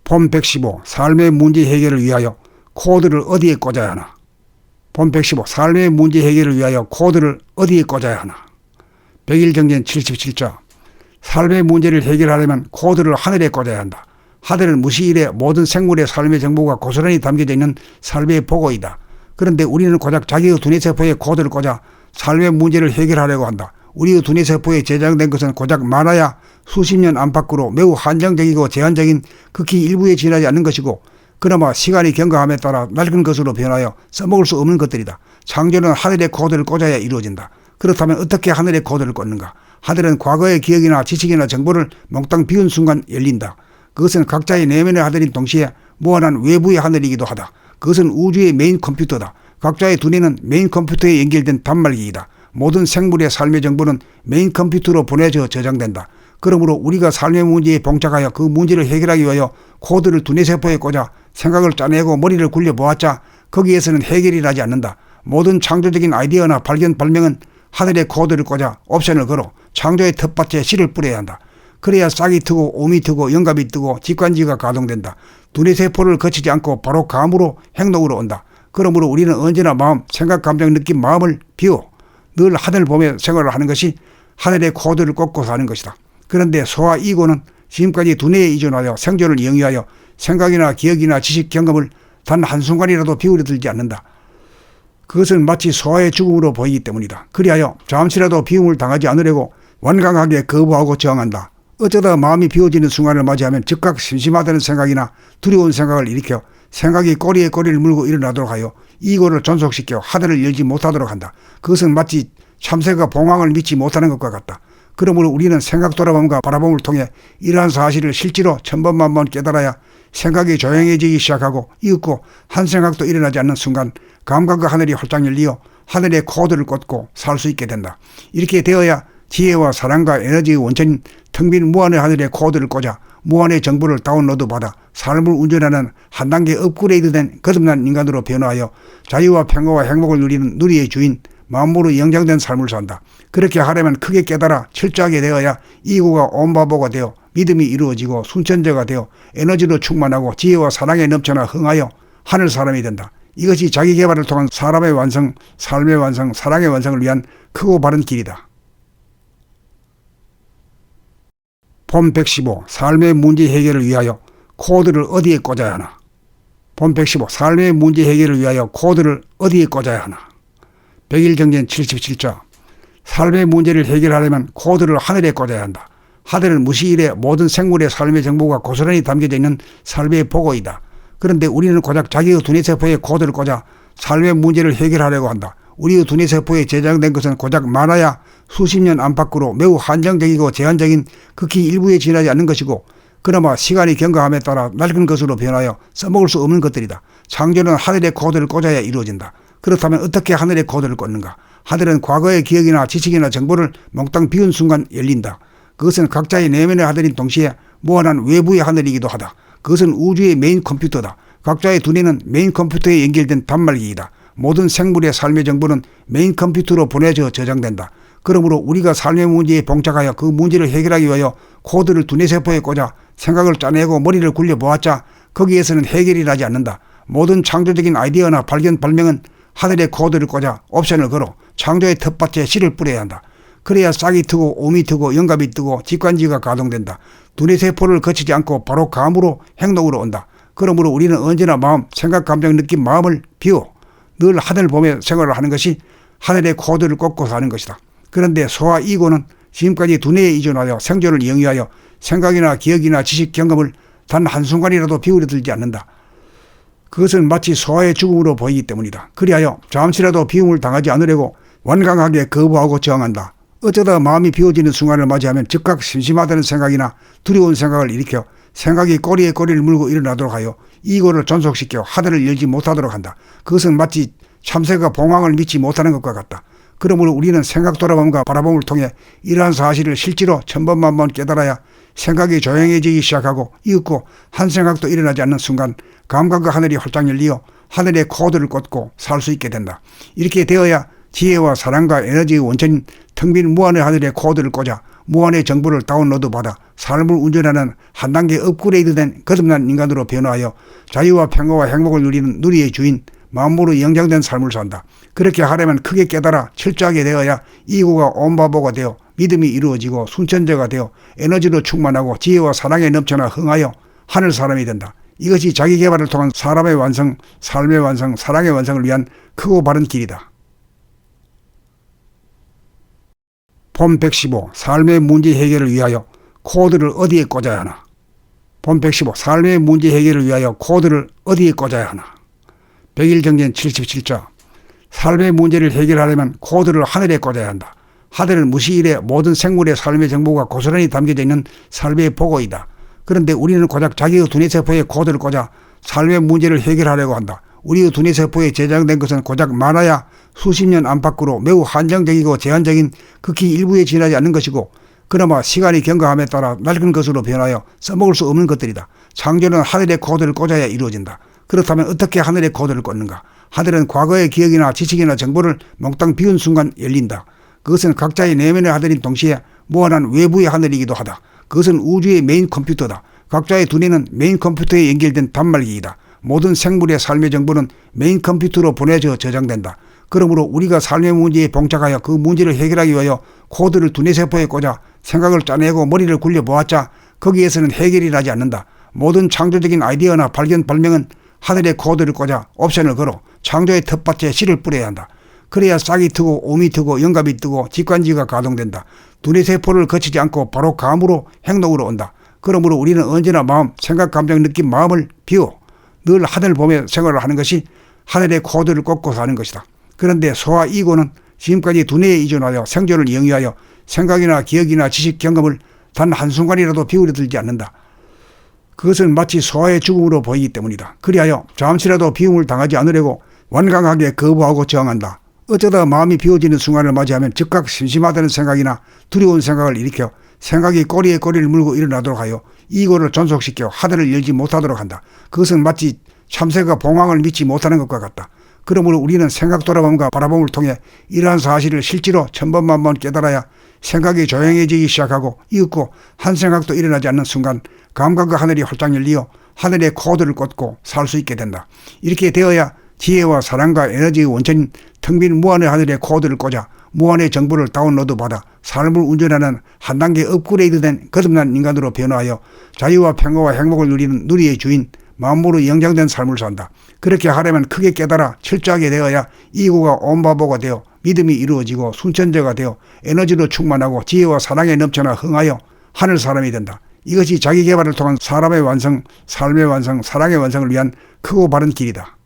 본 115 삶의 문제 해결을 위하여 코드를 어디에 꽂아야 하나. 본 115 삶의 문제 해결을 위하여 코드를 어디에 꽂아야 하나. 백일정진 77자 삶의 문제를 해결하려면 코드를 하늘에 꽂아야 한다. 하늘은 무시일에 모든 생물의 삶의 정보가 고스란히 담겨져 있는 삶의 보고이다. 그런데 우리는 고작 자기의 두뇌세포에 코드를 꽂아 삶의 문제를 해결하려고 한다. 우리의 두뇌세포에 저장된 것은 고작 많아야 수십 년 안팎으로 매우 한정적이고 제한적인 극히 일부에 지나지 않는 것이고, 그나마 시간이 경과함에 따라 낡은 것으로 변하여 써먹을 수 없는 것들이다. 창조는 하늘에 코드를 꽂아야 이루어진다. 그렇다면 어떻게 하늘에 코드를 꽂는가? 하늘은 과거의 기억이나 지식이나 정보를 몽땅 비운 순간 열린다. 그것은 각자의 내면의 하늘인 동시에 무한한 외부의 하늘이기도 하다. 그것은 우주의 메인 컴퓨터다. 각자의 두뇌는 메인 컴퓨터에 연결된 단말기이다. 모든 생물의 삶의 정보는 메인 컴퓨터로 보내져 저장된다. 그러므로 우리가 삶의 문제에 봉착하여 그 문제를 해결하기 위하여 코드를 두뇌세포에 꽂아 생각을 짜내고 머리를 굴려보았자 거기에서는 해결이 나지 않는다. 모든 창조적인 아이디어나 발견 발명은 하늘에 코드를 꽂아 옵션을 걸어 창조의 텃밭에 씨를 뿌려야 한다. 그래야 싹이 트고 오미 트고 영감이 뜨고 직관지가 가동된다. 두뇌세포를 거치지 않고 바로 감으로 행동으로 온다. 그러므로 우리는 언제나 마음, 생각, 감정, 느낌, 마음을 비워 늘 하늘을 보며 생활을 하는 것이 하늘의 코드를 꽂고 사는 것이다. 그런데 소와 이고는 지금까지 두뇌에 의존하여 생존을 영위하여 생각이나 기억이나 지식, 경험을 단 한순간이라도 비우려 들지 않는다. 그것은 마치 소화의 죽음으로 보이기 때문이다. 그리하여 잠시라도 비움을 당하지 않으려고 완강하게 거부하고 저항한다. 어쩌다 마음이 비워지는 순간을 맞이하면 즉각 심심하다는 생각이나 두려운 생각을 일으켜 생각이 꼬리에 꼬리를 물고 일어나도록 하여 이고를 존속시켜 하늘을 열지 못하도록 한다. 그것은 마치 참새가 봉황을 믿지 못하는 것과 같다. 그러므로 우리는 생각 돌아봄과 바라봄을 통해 이러한 사실을 실제로 천번만번 깨달아야 생각이 조용해지기 시작하고 이윽고 한 생각도 일어나지 않는 순간 감각과 하늘이 활짝 열리어 하늘의 코드를 꽂고 살 수 있게 된다. 이렇게 되어야 지혜와 사랑과 에너지의 원천인 텅 빈 무한의 하늘의 코드를 꽂아 무한의 정보를 다운로드 받아 삶을 운전하는 한 단계 업그레이드된 거듭난 인간으로 변화하여 자유와 평화와 행복을 누리는 누리의 주인, 만물의 영장된 삶을 산다. 그렇게 하려면 크게 깨달아 철저하게 되어야 이고가 온바보가 되어 믿음이 이루어지고 순천자가 되어 에너지로 충만하고 지혜와 사랑에 넘쳐나 흥하여 하늘 사람이 된다. 이것이 자기 개발을 통한 사람의 완성, 삶의 완성, 사랑의 완성을 위한 크고 바른 길이다. 본 115 삶의 문제 해결을 위하여 코드를 어디에 꽂아야 하나. 본 115 삶의 문제 해결을 위하여 코드를 어디에 꽂아야 하나. 백일정진 77자 삶의 문제를 해결하려면 코드를 하늘에 꽂아야 한다. 하늘은 무시일에 모든 생물의 삶의 정보가 고스란히 담겨져 있는 삶의 보고이다. 그런데 우리는 고작 자기의 두뇌세포에 코드를 꽂아 삶의 문제를 해결하려고 한다. 우리의 두뇌세포에 저장된 것은 고작 많아야 수십 년 안팎으로 매우 한정적이고 제한적인 극히 일부에 지나지 않는 것이고, 그나마 시간이 경과함에 따라 낡은 것으로 변하여 써먹을 수 없는 것들이다. 창조는 하늘의 코드를 꽂아야 이루어진다. 그렇다면 어떻게 하늘의 코드를 꽂는가? 하늘은 과거의 기억이나 지식이나 정보를 몽땅 비운 순간 열린다. 그것은 각자의 내면의 하늘인 동시에 무한한 외부의 하늘이기도 하다. 그것은 우주의 메인 컴퓨터다. 각자의 두뇌는 메인 컴퓨터에 연결된 단말기이다. 모든 생물의 삶의 정보는 메인 컴퓨터로 보내져 저장된다. 그러므로 우리가 삶의 문제에 봉착하여 그 문제를 해결하기 위하여 코드를 두뇌세포에 꽂아 생각을 짜내고 머리를 굴려보았자 거기에서는 해결이 나지 않는다. 모든 창조적인 아이디어나 발견 발명은 하늘에 코드를 꽂아 옵션을 걸어 창조의 텃밭에 씨를 뿌려야 한다. 그래야 싹이 트고 오미 트고 영감이 뜨고 직관지가 가동된다. 두뇌세포를 거치지 않고 바로 감으로 행동으로 온다. 그러므로 우리는 언제나 마음, 생각, 감정, 느낌, 마음을 비워 늘 하늘을 보며 생활을 하는 것이 하늘의 코드를 꽂고 사는 것이다. 그런데 소와 이고는 지금까지 두뇌에 의존하여 생존을 영위하여 생각이나 기억이나 지식, 경험을 단 한순간이라도 비우려 들지 않는다. 그것은 마치 소화의 죽음으로 보이기 때문이다. 그리하여 잠시라도 비움을 당하지 않으려고 완강하게 거부하고 저항한다. 어쩌다 마음이 비워지는 순간을 맞이하면 즉각 심심하다는 생각이나 두려운 생각을 일으켜 생각이 꼬리에 꼬리를 물고 일어나도록 하여 이고를 존속시켜 하늘을 열지 못하도록 한다. 그것은 마치 참새가 봉황을 믿지 못하는 것과 같다. 그러므로 우리는 생각 돌아봄과 바라봄을 통해 이러한 사실을 실제로 천번만번 깨달아야 생각이 조용해지기 시작하고 이윽고 한 생각도 일어나지 않는 순간 감각과 하늘이 활짝 열리어 하늘의 코드를 꽂고 살 수 있게 된다. 이렇게 되어야 지혜와 사랑과 에너지의 원천인 텅 빈 무한의 하늘의 코드를 꽂아 무한의 정보를 다운로드받아 삶을 운전하는 한 단계 업그레이드된 거듭난 인간으로 변화하여 자유와 평화와 행복을 누리는 누리의 주인, 만물의 영장된 삶을 산다. 그렇게 하려면 크게 깨달아 철저하게 되어야 이고가 온바보가 되어 믿음이 이루어지고 순천제가 되어 에너지로 충만하고 지혜와 사랑에 넘쳐나 흥하여 하늘 사람이 된다. 이것이 자기 개발을 통한 사람의 완성, 삶의 완성, 사랑의 완성을 위한 크고 바른 길이다. 본 115. 삶의 문제 해결을 위하여 코드를 어디에 꽂아야 하나. 본 115. 삶의 문제 해결을 위하여 코드를 어디에 꽂아야 하나. 백일정진 77자. 삶의 문제를 해결하려면 코드를 하늘에 꽂아야 한다. 하늘은 무시일에 모든 생물의 삶의 정보가 고스란히 담겨져 있는 삶의 보고이다. 그런데 우리는 고작 자기의 두뇌세포에 코드를 꽂아 삶의 문제를 해결하려고 한다. 우리의 두뇌세포에 저장된 것은 고작 많아야 수십 년 안팎으로 매우 한정적이고 제한적인 극히 일부에 지나지 않는 것이고, 그나마 시간이 경과함에 따라 낡은 것으로 변하여 써먹을 수 없는 것들이다. 창조는 하늘의 코드를 꽂아야 이루어진다. 그렇다면 어떻게 하늘의 코드를 꽂는가? 하늘은 과거의 기억이나 지식이나 정보를 몽땅 비운 순간 열린다. 그것은 각자의 내면의 하늘인 동시에 무한한 외부의 하늘이기도 하다. 그것은 우주의 메인 컴퓨터다. 각자의 두뇌는 메인 컴퓨터에 연결된 단말기이다. 모든 생물의 삶의 정보는 메인 컴퓨터로 보내져 저장된다. 그러므로 우리가 삶의 문제에 봉착하여 그 문제를 해결하기 위하여 코드를 두뇌세포에 꽂아 생각을 짜내고 머리를 굴려보았자 거기에서는 해결이 나지 않는다. 모든 창조적인 아이디어나 발견, 발명은 하늘의 코드를 꽂아 옵션을 걸어 창조의 텃밭에 씨를 뿌려야 한다. 그래야 싹이 트고 옴이 트고 영감이 뜨고 직관지가 가동된다. 두뇌세포를 거치지 않고 바로 감으로 행동으로 온다. 그러므로 우리는 언제나 마음, 생각, 감정, 느낌, 마음을 비워 늘 하늘을 보며 생활을 하는 것이 하늘의 코드를 꽂고 사는 것이다. 그런데 소와 이고는 지금까지 두뇌에 의존하여 생존을 영위하여 생각이나 기억이나 지식, 경험을 단 한순간이라도 비우려 들지 않는다. 그것은 마치 소화의 죽음으로 보이기 때문이다. 그리하여 잠시라도 비움을 당하지 않으려고 완강하게 거부하고 저항한다. 어쩌다 마음이 비워지는 순간을 맞이하면 즉각 심심하다는 생각이나 두려운 생각을 일으켜 생각이 꼬리에 꼬리를 물고 일어나도록 하여 이고를 존속시켜 하늘을 열지 못하도록 한다. 그것은 마치 참새가 봉황을 믿지 못하는 것과 같다. 그러므로 우리는 생각 돌아봄과 바라봄을 통해 이러한 사실을 실제로 천번만번 깨달아야 생각이 조용해지기 시작하고 이윽고 한 생각도 일어나지 않는 순간 감각과 하늘이 활짝 열리어 하늘의 코드를 꽂고 살 수 있게 된다. 이렇게 되어야 지혜와 사랑과 에너지의 원천인 텅 빈 무한의 하늘의 코드를 꽂아 무한의 정보를 다운로드 받아 삶을 운전하는 한 단계 업그레이드된 거듭난 인간으로 변화하여 자유와 평화와 행복을 누리는 누리의 주인, 만물의 영장된 삶을 산다. 그렇게 하려면 크게 깨달아 철저하게 되어야 이고가 온바보가 되어 믿음이 이루어지고 순천제가 되어 에너지로 충만하고 지혜와 사랑에 넘쳐나 흥하여 하늘 사람이 된다. 이것이 자기 개발을 통한 사람의 완성, 삶의 완성, 사랑의 완성을 위한 크고 바른 길이다.